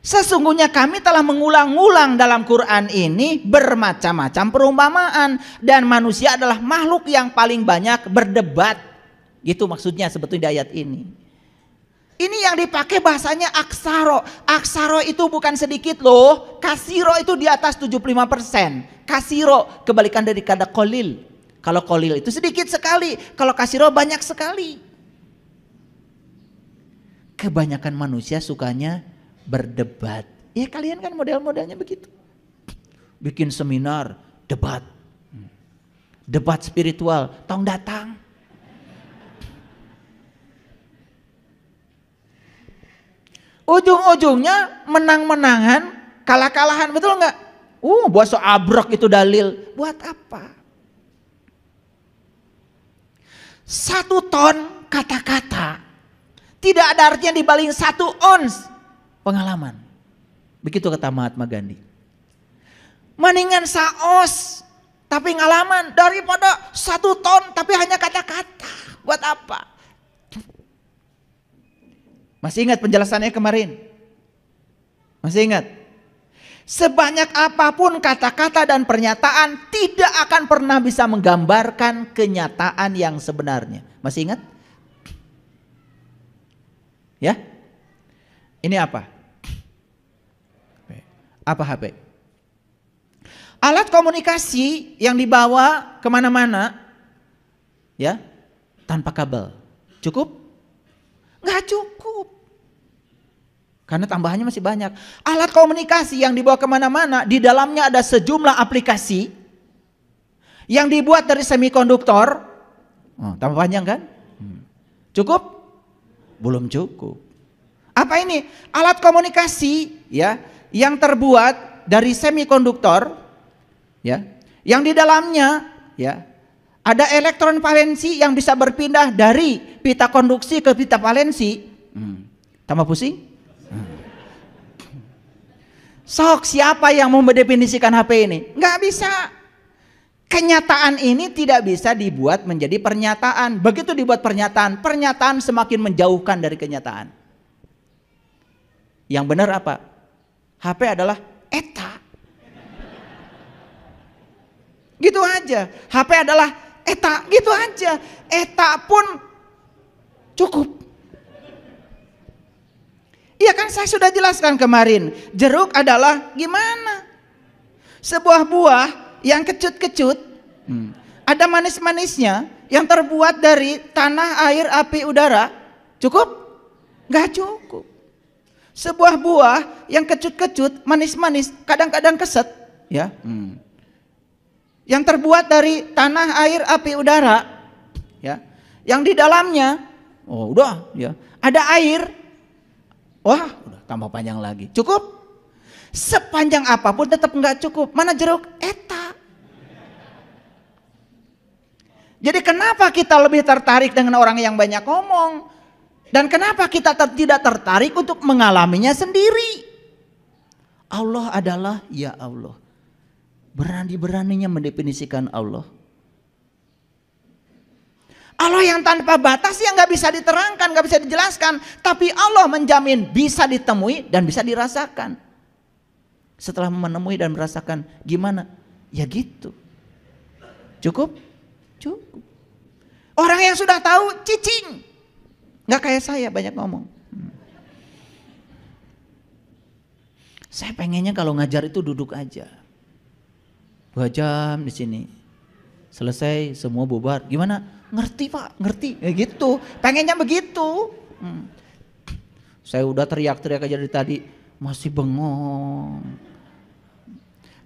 Sesungguhnya kami telah mengulang-ulang dalam Quran ini bermacam-macam perumpamaan. Dan manusia adalah makhluk yang paling banyak berdebat. Gitu maksudnya sebetulnya di ayat ini. Ini yang dipakai bahasanya aksaro. Aksaro itu bukan sedikit loh. Kasiro itu di atas 75%. Kasiro kebalikan dari kata kolil. Kalau kolil itu sedikit sekali. Kalau kasiro banyak sekali. Kebanyakan manusia sukanya berdebat. Ya kalian kan model-modelnya begitu. Bikin seminar, debat. Debat spiritual, tong datang. Ujung-ujungnya menang-menangan, kalah-kalahan, betul nggak? Buat so abrok itu dalil. Buat apa? 1 ton kata-kata tidak ada artinya dibanding 1 ons pengalaman. Begitu kata Mahatma Gandhi. Mendingan saos tapi ngalaman daripada 1 ton tapi hanya kata-kata. Buat apa? Masih ingat penjelasannya kemarin? Masih ingat? Sebanyak apapun kata-kata dan pernyataan tidak akan pernah bisa menggambarkan kenyataan yang sebenarnya. Masih ingat? Ya? Ini apa? Apa HP? Alat komunikasi yang dibawa kemana-mana, ya, tanpa kabel. Cukup? Nggak cukup. Karena tambahannya masih banyak. Alat komunikasi yang dibawa kemana-mana, di dalamnya ada sejumlah aplikasi yang dibuat dari semikonduktor. Tambah panjang kan? Cukup? Belum cukup. Apa ini? Alat komunikasi ya yang terbuat dari semikonduktor ya, yang di dalamnya ya ada elektron valensi yang bisa berpindah dari pita konduksi ke pita valensi. Tambah pusing? Sok siapa yang mau mendefinisikan HP ini? Nggak bisa. Kenyataan ini tidak bisa dibuat menjadi pernyataan. Begitu dibuat pernyataan, pernyataan semakin menjauhkan dari kenyataan. Yang benar apa? HP adalah eta. Gitu aja. HP adalah eta, gitu aja. Eta pun cukup. Iya kan saya sudah jelaskan kemarin. Jeruk adalah gimana? Sebuah buah yang kecut-kecut. Ada manis-manisnya yang terbuat dari tanah, air, api, udara. Cukup? Gak cukup. Sebuah buah yang kecut-kecut, manis-manis, kadang-kadang keset. Ya. Yang terbuat dari tanah, air, api, udara. Ya. Yang di dalamnya, udah ya, ada air. Wah, udah tambah panjang lagi. Cukup? Sepanjang apapun tetap nggak cukup. Mana jeruk? Eta. Jadi kenapa kita lebih tertarik dengan orang yang banyak ngomong? Dan kenapa kita tidak tertarik untuk mengalaminya sendiri? Allah adalah ya Allah. Berani-beraninya mendefinisikan Allah. Allah yang tanpa batas yang gak bisa diterangkan, gak bisa dijelaskan. Tapi Allah menjamin bisa ditemui dan bisa dirasakan. Setelah menemui dan merasakan gimana? Ya gitu. Cukup? Cukup. Orang yang sudah tahu cicing. Gak kayak saya banyak ngomong. Saya pengennya kalau ngajar itu duduk aja. 2 jam di sini. Selesai semua bubar. Gimana? Ngerti Pak, ngerti. Ya gitu. Pengennya begitu. Saya udah teriak-teriak aja dari tadi. Masih bengong.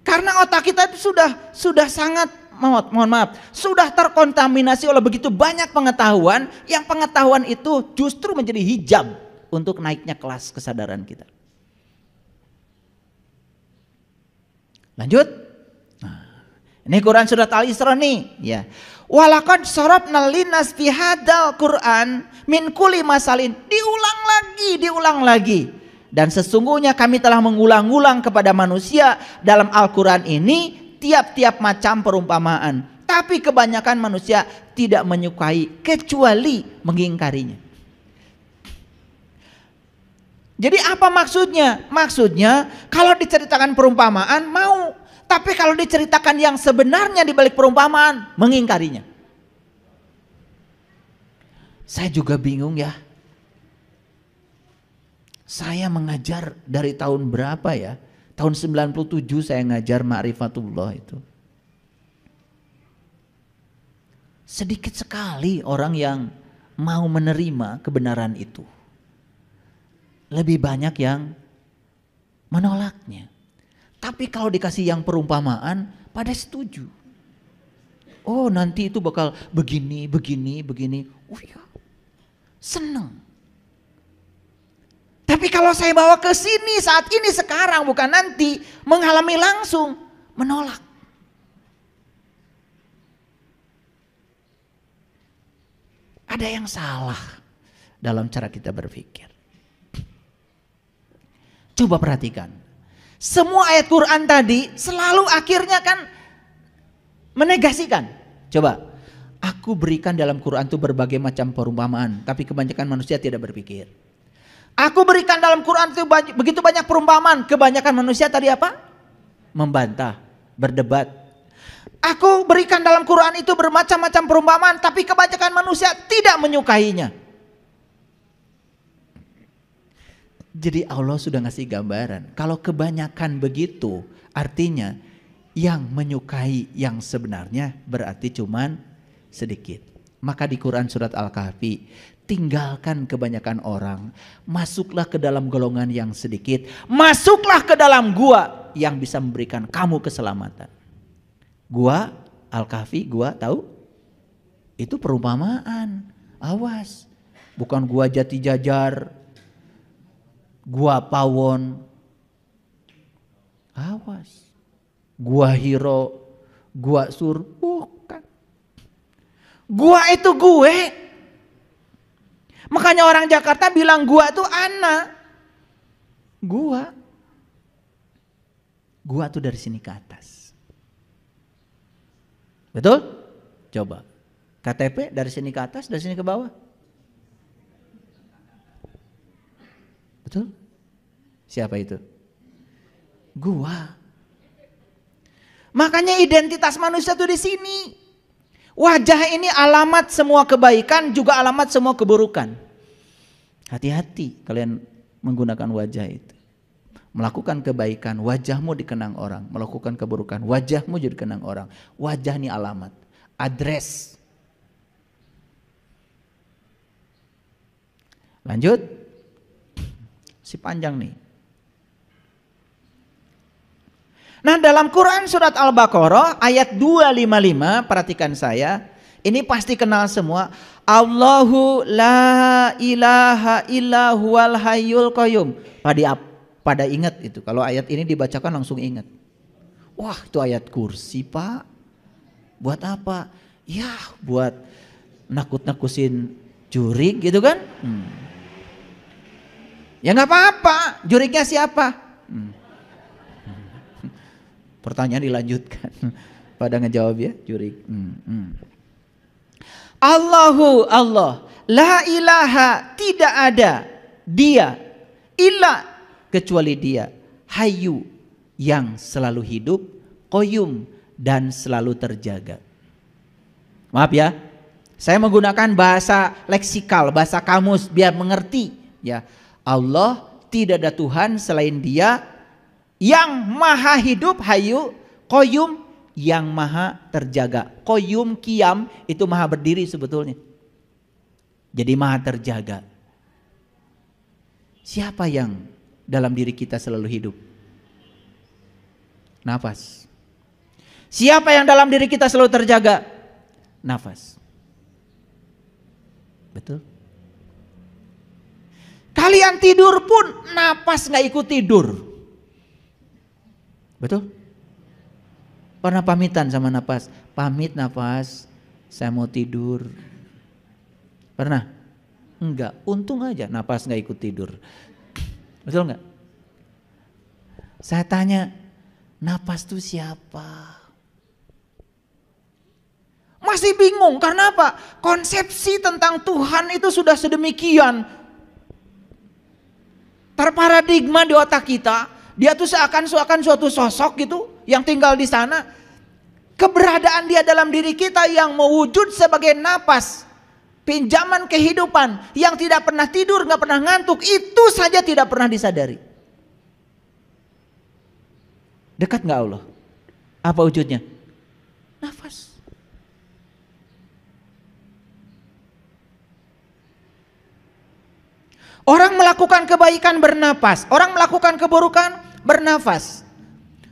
Karena otak kita itu sudah sangat, mohon maaf, sudah terkontaminasi oleh begitu banyak pengetahuan. Yang pengetahuan itu justru menjadi hijab untuk naiknya kelas kesadaran kita. Lanjut. Ini Quran surat Al-Isra nih, ya. Walaqad sarafna linnas fi hadzal Quran min kulli masalin. Diulang lagi. Dan sesungguhnya kami telah mengulang-ulang kepada manusia dalam Al-Quran ini tiap-tiap macam perumpamaan. Tapi kebanyakan manusia tidak menyukai kecuali mengingkarinya. Jadi apa maksudnya? Maksudnya kalau diceritakan perumpamaan mau, tapi kalau diceritakan yang sebenarnya di balik perumpamaan mengingkarinya. Saya juga bingung ya. Saya mengajar dari tahun berapa ya? Tahun 97 saya ngajar Ma'rifatullah itu. Sedikit sekali orang yang mau menerima kebenaran itu. Lebih banyak yang menolaknya. Tapi kalau dikasih yang perumpamaan, pada setuju. Oh, nanti itu bakal begini, begini, begini. Oh ya, senang. Tapi kalau saya bawa ke sini saat ini sekarang, bukan nanti, mengalami langsung, menolak. Ada yang salah dalam cara kita berpikir. Coba perhatikan. Semua ayat Quran tadi selalu akhirnya kan menegasikan. Coba. Aku berikan dalam Quran itu berbagai macam perumpamaan. Tapi kebanyakan manusia tidak berpikir. Aku berikan dalam Quran itu begitu banyak perumpamaan. Kebanyakan manusia tadi apa? Membantah. Berdebat. Aku berikan dalam Quran itu bermacam-macam perumpamaan. Tapi kebanyakan manusia tidak menyukainya. Jadi Allah sudah ngasih gambaran. Kalau kebanyakan begitu, artinya yang menyukai yang sebenarnya berarti cuman sedikit. Maka di Quran surat Al-Kahfi, tinggalkan kebanyakan orang, masuklah ke dalam golongan yang sedikit, masuklah ke dalam gua yang bisa memberikan kamu keselamatan. Gua Al-Kahfi, gua tahu? Itu perumpamaan. Awas, bukan gua Jati Jajar, gua Pawon, awas, gua Hiro, gua Sur, bukan. Gua itu gue. Makanya orang Jakarta bilang gua itu anak. Gua tuh dari sini ke atas. Betul? Coba. KTP dari sini ke atas, dari sini ke bawah. Betul? Siapa itu? Gua. Makanya identitas manusia itu di sini. Wajah ini alamat semua kebaikan, juga alamat semua keburukan. Hati-hati kalian menggunakan wajah itu. Melakukan kebaikan, wajahmu dikenang orang. Melakukan keburukan, wajahmu jadi dikenang orang. Wajah ini alamat, address. Lanjut. Si panjang nih. Nah, dalam Quran surat Al-Baqarah ayat 255, perhatikan saya, ini pasti kenal semua. Allahu la ilaha illa huwal hayyul qayyum. Pada ingat itu, kalau ayat ini dibacakan langsung ingat. Wah, itu ayat kursi, Pak. Buat apa? Ya, buat nakut-nakusin jurig gitu kan? Ya nggak apa-apa, jurignya siapa? Pertanyaan dilanjutkan. Pada ngejawab ya, jurig. Allahu Allah, la ilaha, tidak ada dia, illa, kecuali dia, hayyu, yang selalu hidup, qayyum, dan selalu terjaga. Maaf ya, saya menggunakan bahasa leksikal, bahasa kamus biar mengerti ya. Allah, tidak ada Tuhan selain Dia yang maha hidup, hayyu, qayyum, yang maha terjaga. Qayyum, qiyam itu maha berdiri sebetulnya. Jadi maha terjaga. Siapa yang dalam diri kita selalu hidup? Nafas. Siapa yang dalam diri kita selalu terjaga? Nafas. Betul? Kalian tidur pun napas gak ikut tidur. Betul? Pernah pamitan sama napas? Pamit napas, saya mau tidur. Pernah? Enggak, untung aja napas gak ikut tidur. Betul gak? Saya tanya, napas itu siapa? Masih bingung, karena apa? Konsepsi tentang Tuhan itu sudah sedemikian. terparadigma di otak kita, dia tuh seakan-akan suatu sosok gitu yang tinggal di sana. Keberadaan dia dalam diri kita yang mewujud sebagai napas, pinjaman kehidupan, yang tidak pernah tidur, nggak pernah ngantuk, itu saja tidak pernah disadari. Dekat nggak Allah? Apa wujudnya? Nafas. Orang melakukan kebaikan bernapas, orang melakukan keburukan bernafas.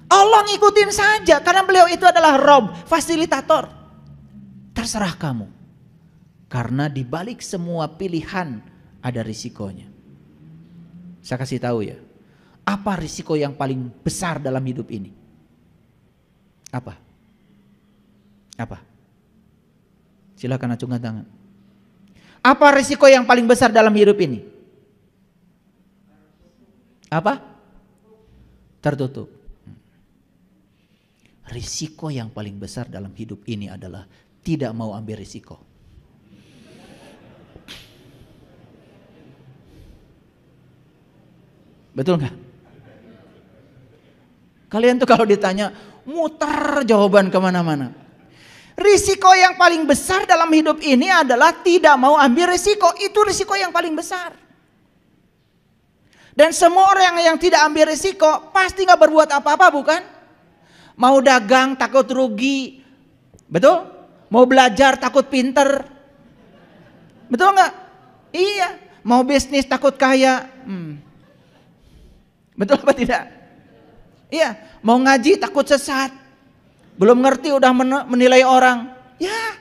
Allah ngikutin saja karena beliau itu adalah Rob, fasilitator. Terserah kamu. Karena di balik semua pilihan ada risikonya. Saya kasih tahu ya. Apa risiko yang paling besar dalam hidup ini? Apa? Apa? Silakan acungkan tangan. Apa risiko yang paling besar dalam hidup ini? Apa? Tertutup. Risiko yang paling besar dalam hidup ini adalah tidak mau ambil risiko. Betul nggak? Kalian tuh kalau ditanya muter jawaban kemana-mana. Risiko yang paling besar dalam hidup ini adalah tidak mau ambil risiko. Itu risiko yang paling besar. Dan semua orang yang tidak ambil risiko pasti nggak berbuat apa-apa, bukan? Mau dagang takut rugi, betul? Mau belajar takut pinter, betul nggak? Iya. Mau bisnis takut kaya, betul apa tidak? Iya. Mau ngaji takut sesat, belum ngerti udah menilai orang. Ya.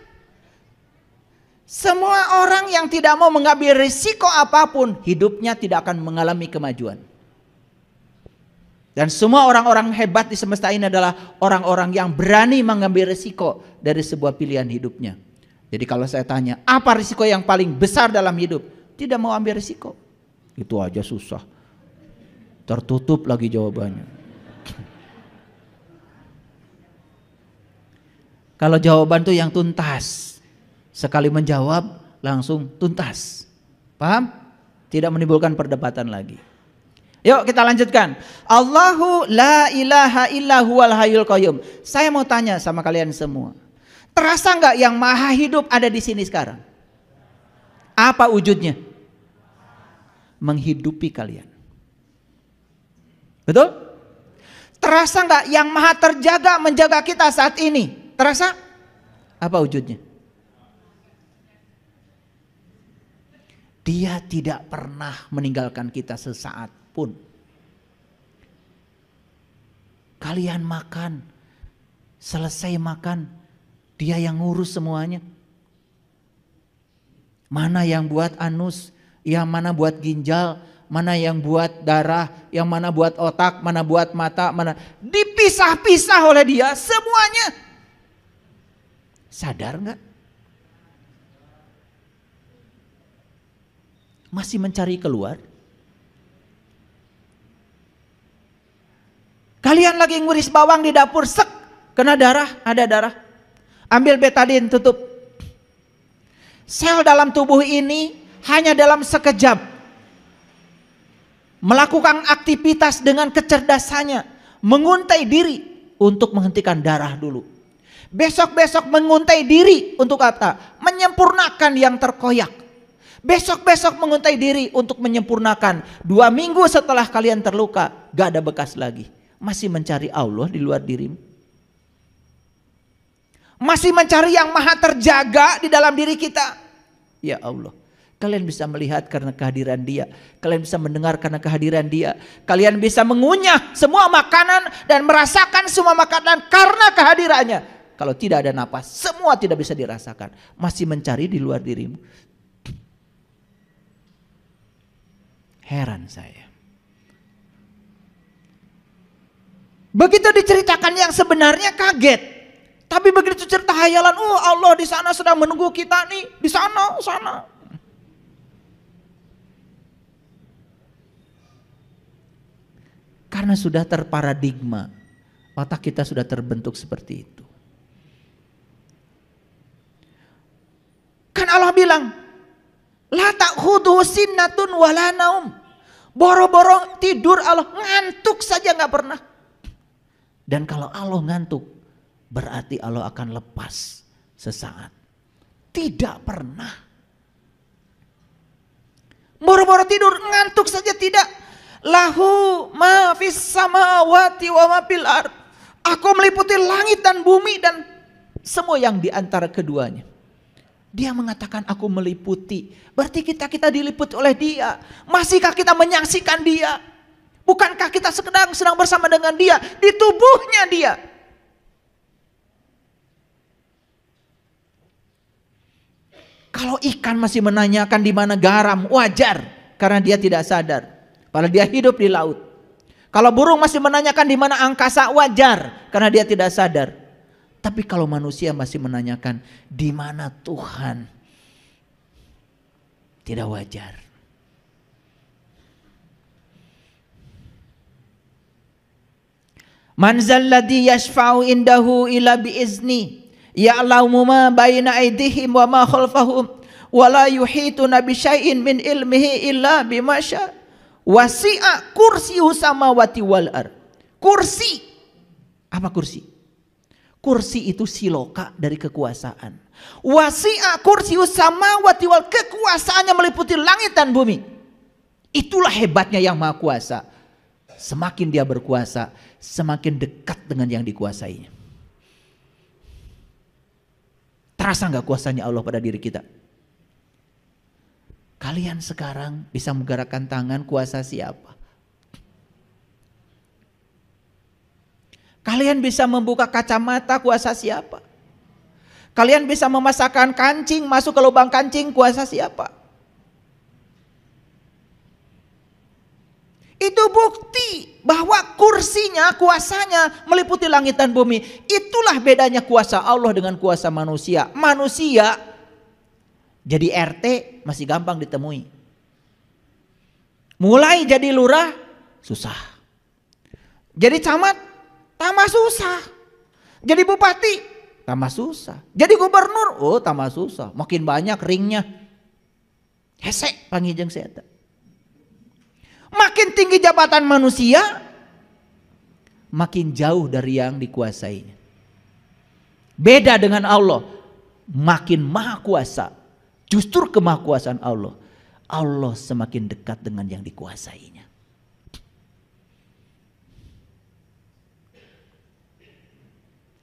Semua orang yang tidak mau mengambil risiko apapun, hidupnya tidak akan mengalami kemajuan. Dan semua orang-orang hebat di semesta ini adalah orang-orang yang berani mengambil risiko dari sebuah pilihan hidupnya. Jadi kalau saya tanya, apa risiko yang paling besar dalam hidup? Tidak mau ambil risiko. Itu aja susah. Tertutup lagi jawabannya. Kalau jawaban tuh yang tuntas. Sekali menjawab langsung tuntas. Paham? Tidak menimbulkan perdebatan lagi. Yuk kita lanjutkan. Allahu la ilaha illa huwal hayyul qayyum. Saya mau tanya sama kalian semua. Terasa nggak yang maha hidup ada di sini sekarang? Apa wujudnya? Menghidupi kalian. Betul? Terasa nggak yang maha terjaga menjaga kita saat ini? Terasa? Apa wujudnya? Dia tidak pernah meninggalkan kita sesaat pun. Kalian makan, selesai makan, dia yang ngurus semuanya. Mana yang buat anus, yang mana buat ginjal, mana yang buat darah, yang mana buat otak, mana buat mata, mana dipisah-pisah oleh dia semuanya. Sadar nggak? Masih mencari keluar? Kalian lagi nguris bawang di dapur, sek, kena darah, ada darah. Ambil betadin, tutup. Sel dalam tubuh ini hanya dalam sekejap melakukan aktivitas dengan kecerdasannya, menguntai diri untuk menghentikan darah dulu. Besok-besok menguntai diri untuk apa? Menyempurnakan yang terkoyak. Besok-besok menguntai diri untuk menyempurnakan. 2 minggu setelah kalian terluka, gak ada bekas lagi. Masih mencari Allah di luar dirimu. Masih mencari yang maha terjaga di dalam diri kita. Ya Allah, kalian bisa melihat karena kehadiran dia. Kalian bisa mendengar karena kehadiran dia. Kalian bisa mengunyah semua makanan dan merasakan semua makanan karena kehadirannya. Kalau tidak ada napas, semua tidak bisa dirasakan. Masih mencari di luar dirimu. Heran saya. Begitu diceritakan yang sebenarnya kaget. Tapi begitu cerita hayalan, oh Allah di sana sedang menunggu kita nih, di sana. Karena sudah terparadigma, otak kita sudah terbentuk seperti itu. Kan Allah bilang, la ta'khudhuhu sinnatun wala naum Boro-boro tidur Allah, ngantuk saja nggak pernah. Dan kalau Allah ngantuk, berarti Allah akan lepas sesaat. Tidak pernah. Boro-boro tidur, ngantuk saja tidak. Lahu ma fis samawati wa ma fil ard. Aku meliputi langit dan bumi dan semua yang di antara keduanya. Dia mengatakan aku meliputi. Berarti kita diliputi oleh dia. Masihkah kita menyaksikan dia? Bukankah kita sedang bersama dengan dia di tubuhnya dia? Kalau ikan masih menanyakan di mana garam, wajar karena dia tidak sadar. Padahal dia hidup di laut. Kalau burung masih menanyakan di mana angkasa, wajar karena dia tidak sadar. Tapi kalau manusia masih menanyakan di mana Tuhan, tidak wajar. Man zalladhi yashfa'u indahu illa biizni ya'lamu ma baina aydihim wa ma khalfahum wa la yuhituna bi syai'in min ilmihi illa bima syaa. Wasi'a kursiyuhu samawati wal ard. Kursi. Apa kursi? Kursi itu siloka dari kekuasaan. Wasi'a kursiyuhu samawati wal ard. Kekuasaannya meliputi langit dan bumi. Itulah hebatnya yang Maha Kuasa. Semakin dia berkuasa, semakin dekat dengan yang dikuasainya. Terasa nggak kuasanya Allah pada diri kita? Kalian sekarang bisa menggerakkan tangan, kuasa siapa? Kalian bisa membuka kacamata, kuasa siapa? Kalian bisa memasakkan kancing, masuk ke lubang kancing, kuasa siapa? Itu bukti bahwa kursinya, kuasanya meliputi langit dan bumi. Itulah bedanya kuasa Allah dengan kuasa manusia. Manusia jadi RT masih gampang ditemui. Mulai jadi lurah susah. Jadi camat tambah susah. Jadi bupati tambah susah. Jadi gubernur tambah susah. Makin banyak ringnya. Hesek pangijeng setan. Makin tinggi jabatan manusia, makin jauh dari yang dikuasainya. Beda dengan Allah, makin maha kuasa, justru kemahakuasaan Allah, Allah semakin dekat dengan yang dikuasainya.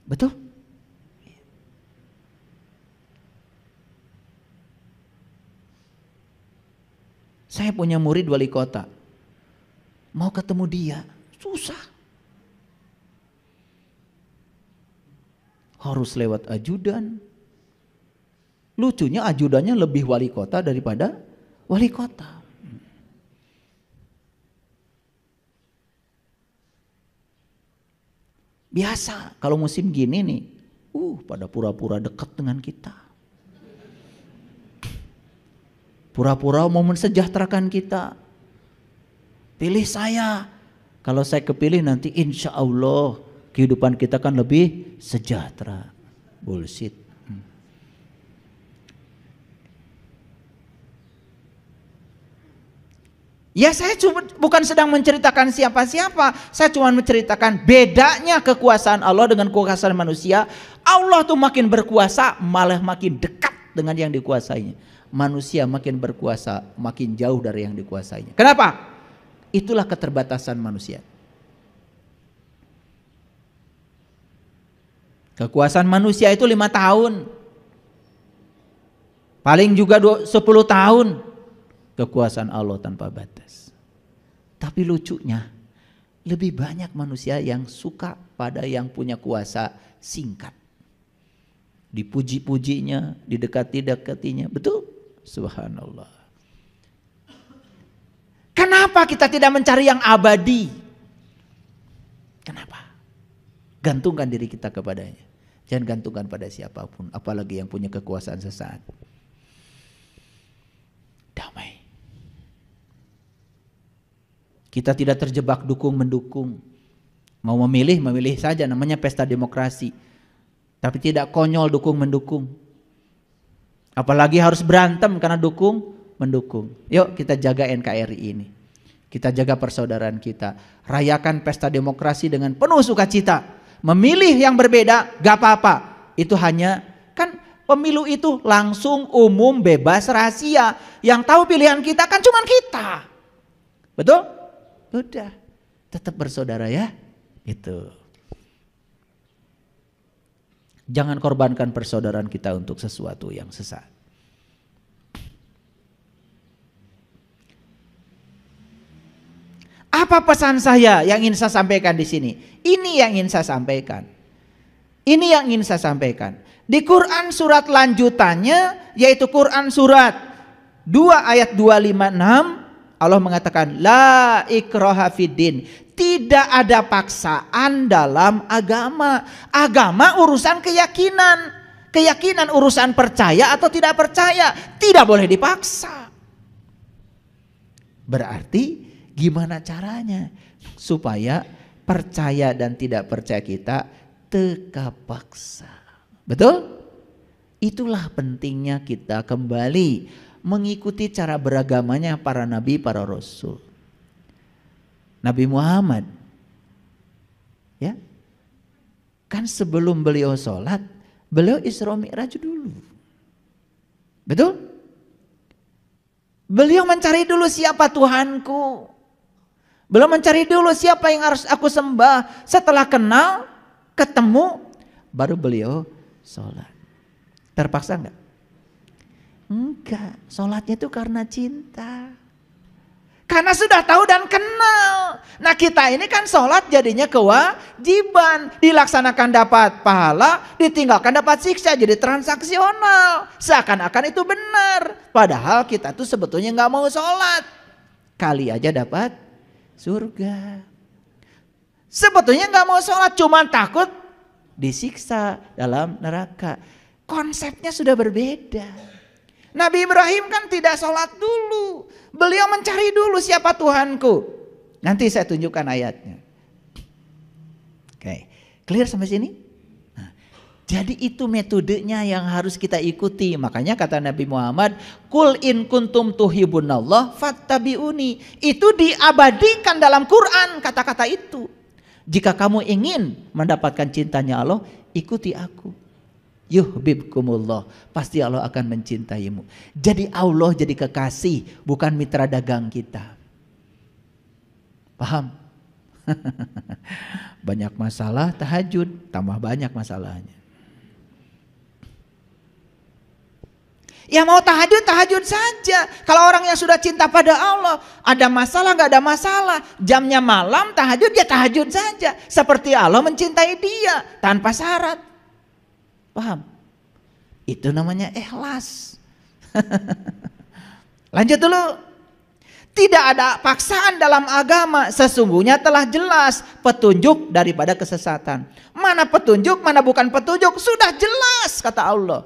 Betul? Saya punya murid wali kota. Mau ketemu dia, susah. Harus lewat ajudan. Lucunya ajudannya lebih wali kota daripada wali kota. Biasa kalau musim gini nih, pada pura-pura dekat dengan kita. Pura-pura mau mensejahterakan kita. Pilih saya. Kalau saya kepilih nanti insya Allah kehidupan kita kan lebih sejahtera. Bullshit. Ya saya bukan sedang menceritakan siapa-siapa. Saya cuma menceritakan bedanya kekuasaan Allah dengan kekuasaan manusia. Allah tuh makin berkuasa malah makin dekat dengan yang dikuasainya. Manusia makin berkuasa makin jauh dari yang dikuasainya. Kenapa? Itulah keterbatasan manusia. Kekuasaan manusia itu 5 tahun. Paling juga 10 tahun. Kekuasaan Allah tanpa batas. Tapi lucunya, lebih banyak manusia yang suka pada yang punya kuasa singkat. Dipuji-pujinya, didekati-dekatinya. Betul? Subhanallah. Kenapa kita tidak mencari yang abadi? Kenapa? Gantungkan diri kita kepadanya. Jangan gantungkan pada siapapun, apalagi yang punya kekuasaan sesaat. Damai. Kita tidak terjebak dukung-mendukung. Mau memilih, memilih saja, namanya pesta demokrasi. Tapi tidak konyol dukung-mendukung. Apalagi harus berantem karena dukung-mendukung. Yuk kita jaga NKRI ini. Kita jaga persaudaraan kita. Rayakan pesta demokrasi dengan penuh sukacita. Memilih yang berbeda gak apa-apa. Itu hanya, kan pemilu itu langsung, umum, bebas, rahasia. Yang tahu pilihan kita kan cuma kita. Betul? Udah, tetap bersaudara ya. Itu. Jangan korbankan persaudaraan kita untuk sesuatu yang sesat. Apa pesan saya yang ingin saya sampaikan di sini? Ini yang ingin saya sampaikan. Ini yang ingin saya sampaikan. Di Quran surat lanjutannya, yaitu Quran surat 2 ayat 256, Allah mengatakan la ikraha fiddin. Tidak ada paksaan dalam agama. Agama urusan keyakinan. Keyakinan urusan percaya atau tidak percaya. Tidak boleh dipaksa. Berarti gimana caranya supaya percaya dan tidak percaya kita teka paksa? Betul? Itulah pentingnya kita kembali mengikuti cara beragamanya para nabi, para rasul. Nabi Muhammad, ya, kan sebelum beliau sholat, beliau Isra Mi'raj dulu. Betul? Beliau mencari dulu siapa Tuhanku. Beliau mencari dulu siapa yang harus aku sembah. Setelah kenal, ketemu, baru beliau sholat. Terpaksa enggak? Enggak, sholatnya itu karena cinta. Karena sudah tahu dan kenal. Nah kita ini kan sholat jadinya kewajiban. Dilaksanakan dapat pahala, ditinggalkan dapat siksa, jadi transaksional. Seakan-akan itu benar. Padahal kita tuh sebetulnya gak mau sholat. Kali aja dapat surga. Sebetulnya gak mau sholat, cuma takut disiksa dalam neraka. Konsepnya sudah berbeda. Nabi Ibrahim kan tidak sholat dulu. Beliau mencari dulu siapa Tuhanku. Nanti saya tunjukkan ayatnya. Oke, clear sampai sini? Nah, jadi itu metodenya yang harus kita ikuti. Makanya kata Nabi Muhammad, Qul in kuntum tuhibunallah fattabi'uni. Itu diabadikan dalam Quran kata-kata itu. Jika kamu ingin mendapatkan cintanya Allah, ikuti aku. Yuhibbukumullah, pasti Allah akan mencintaimu. Jadi Allah jadi kekasih, bukan mitra dagang kita. Paham? Banyak masalah tahajud, tambah banyak masalahnya. Ya mau tahajud, tahajud saja. Kalau orang yang sudah cinta pada Allah, ada masalah gak ada masalah. Jamnya malam tahajud, ya tahajud saja. Seperti Allah mencintai dia tanpa syarat. Paham? Itu namanya ikhlas. Lanjut dulu. Tidak ada paksaan dalam agama. Sesungguhnya telah jelas petunjuk daripada kesesatan. Mana petunjuk, mana bukan petunjuk, sudah jelas kata Allah.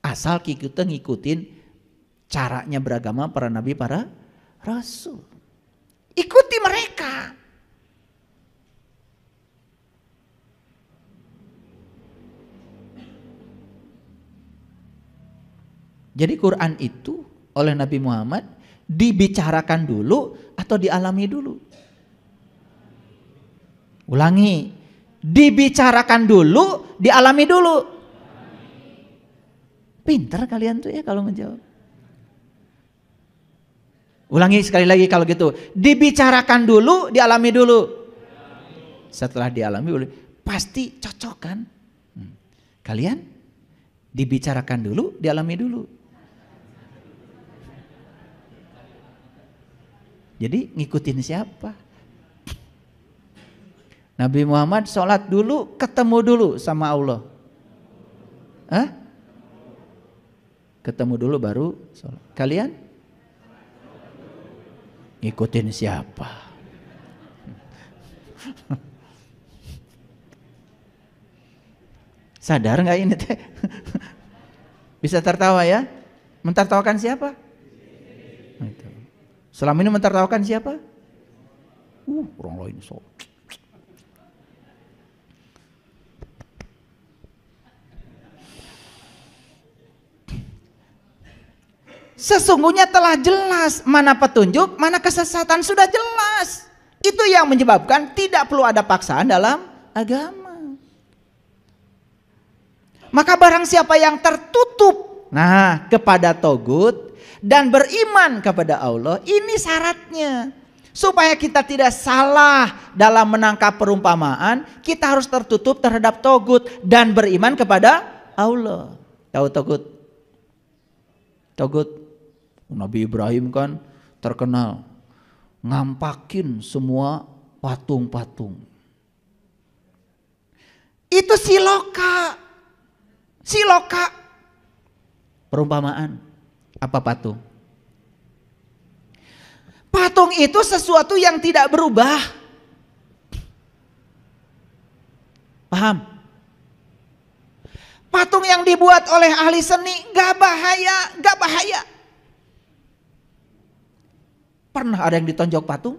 Asal kita ngikutin caranya beragama para nabi, para rasul. Ikuti mereka. Jadi Quran itu oleh Nabi Muhammad dibicarakan dulu atau dialami dulu? Ulangi, dibicarakan dulu, dialami dulu. Pintar kalian tuh ya kalau menjawab. Ulangi sekali lagi kalau gitu, dibicarakan dulu, dialami dulu. Setelah dialami pasti cocok kan? Kalian dibicarakan dulu, dialami dulu. Jadi ngikutin siapa? Nabi Muhammad sholat dulu, ketemu dulu sama Allah. Hah? Ketemu dulu baru sholat. Kalian? Ngikutin siapa? Sadar nggak ini teh? Bisa tertawa ya? Mentertawakan siapa? Itu. Selama ini mentertawakan siapa? Orang lain so. Sesungguhnya telah jelas mana petunjuk, mana kesesatan, sudah jelas. Itu yang menyebabkan tidak perlu ada paksaan dalam agama. Maka barang siapa yang tertutup kepada togut dan beriman kepada Allah, ini syaratnya. Supaya kita tidak salah dalam menangkap perumpamaan, kita harus tertutup terhadap togut dan beriman kepada Allah. Tahu togut? Togut. Nabi Ibrahim kan terkenal ngampakin semua patung-patung. Itu siloka. Siloka. Perumpamaan. Apa patung? Patung itu sesuatu yang tidak berubah. Paham? Patung yang dibuat oleh ahli seni gak bahaya, gak bahaya. Pernah ada yang ditonjok patung?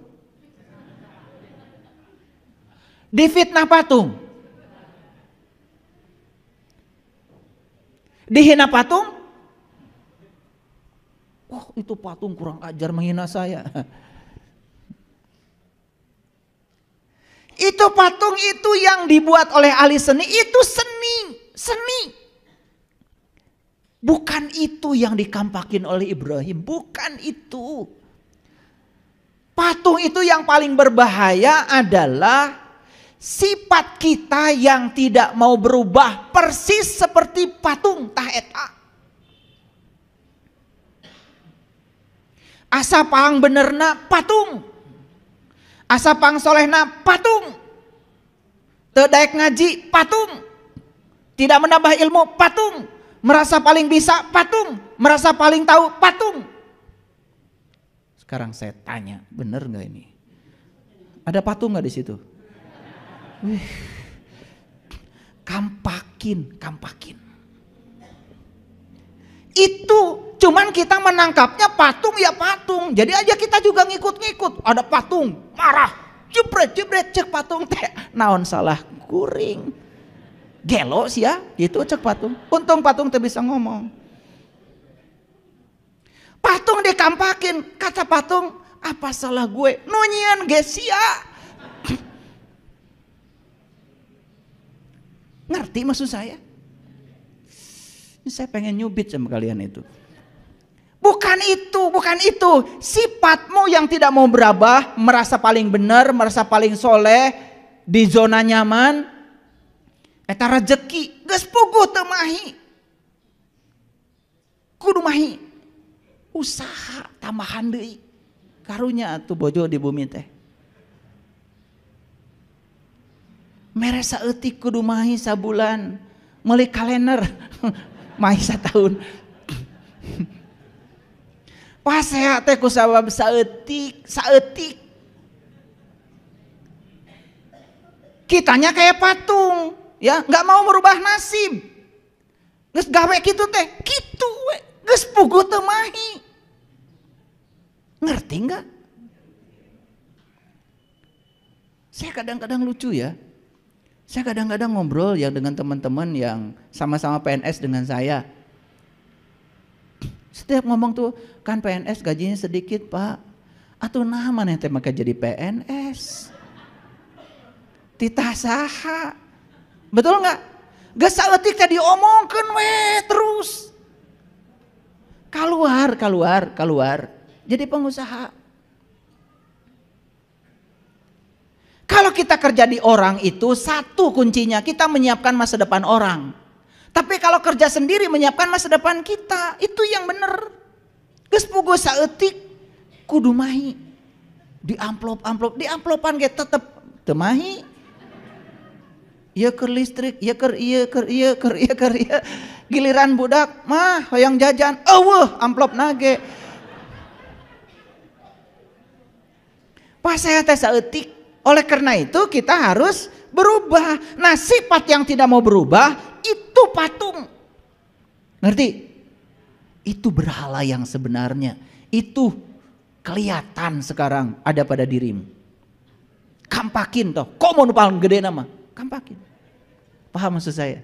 Difitnah patung? Dihina patung? Oh, itu patung kurang ajar menghina saya. Itu patung itu yang dibuat oleh ahli seni, itu seni. Seni. Bukan itu yang dikampakin oleh Ibrahim, bukan itu. Patung itu yang paling berbahaya adalah sifat kita yang tidak mau berubah persis seperti patung tah eta. Asa pang benerna patung. Asa pang solehna patung. Teu daek ngaji patung. Tidak menambah ilmu patung. Merasa paling bisa patung. Merasa paling tahu patung. Sekarang saya tanya, bener nggak ini? Ada patung nggak di situ? Kampakin. Itu cuman kita menangkapnya patung ya patung. Jadi aja kita juga ngikut-ngikut. Ada patung, marah, jebret cek patung teh. Naon salah kuring. Gelo sih ya, gitu cek patung. Untung patung teh bisa ngomong. Patung dikampakin, kata patung, apa salah gue? Nunyian gesia. Ngerti maksud saya? Ini saya pengen nyubit sama kalian itu. Bukan itu. Sifatmu yang tidak mau berubah, merasa paling benar, merasa paling soleh, di zona nyaman, eta rezeki, geus puguh teu mahi. Kudu mahi. Usaha tambahan deui. Karunya atuh bojo di bumi teh. Mere saeutik kudu mahi sabulan. Meuli kalender mahi satahun. Paseha teh ku sabab saeutik. Kitanya kayak patung, ya, enggak mau merubah nasib. Geus gawe kitu teh, kitu we. Geus puguh teu mahi. Ngerti enggak? Saya kadang-kadang lucu ya. Saya kadang-kadang ngobrol ya dengan teman-teman yang sama-sama PNS dengan saya. Setiap ngomong tuh, kan PNS gajinya sedikit pak. Atuh nah mana teh maka jadi PNS. Titah saha. Betul enggak? Geus saeutik teh diomongkeun we terus. Keluar. Jadi pengusaha. Kalau kita kerja di orang itu satu kuncinya kita menyiapkan masa depan orang. Tapi kalau kerja sendiri menyiapkan masa depan kita, itu yang bener. Geus puguh saeutik kudu mahi. Di amplopan ge tetep teu mahi. Ieu keur listrik, ieu keur ieu. Giliran budak mah hoyong jajan, eueuh amplopna ge. Pas saya teh saeutik. Oleh karena itu kita harus berubah. Nah sifat yang tidak mau berubah itu patung. Ngerti? Itu berhala yang sebenarnya. Itu kelihatan sekarang ada pada dirimu. Kampakin toh. Kok mau paling gede nama? Kampakin. Paham maksud saya?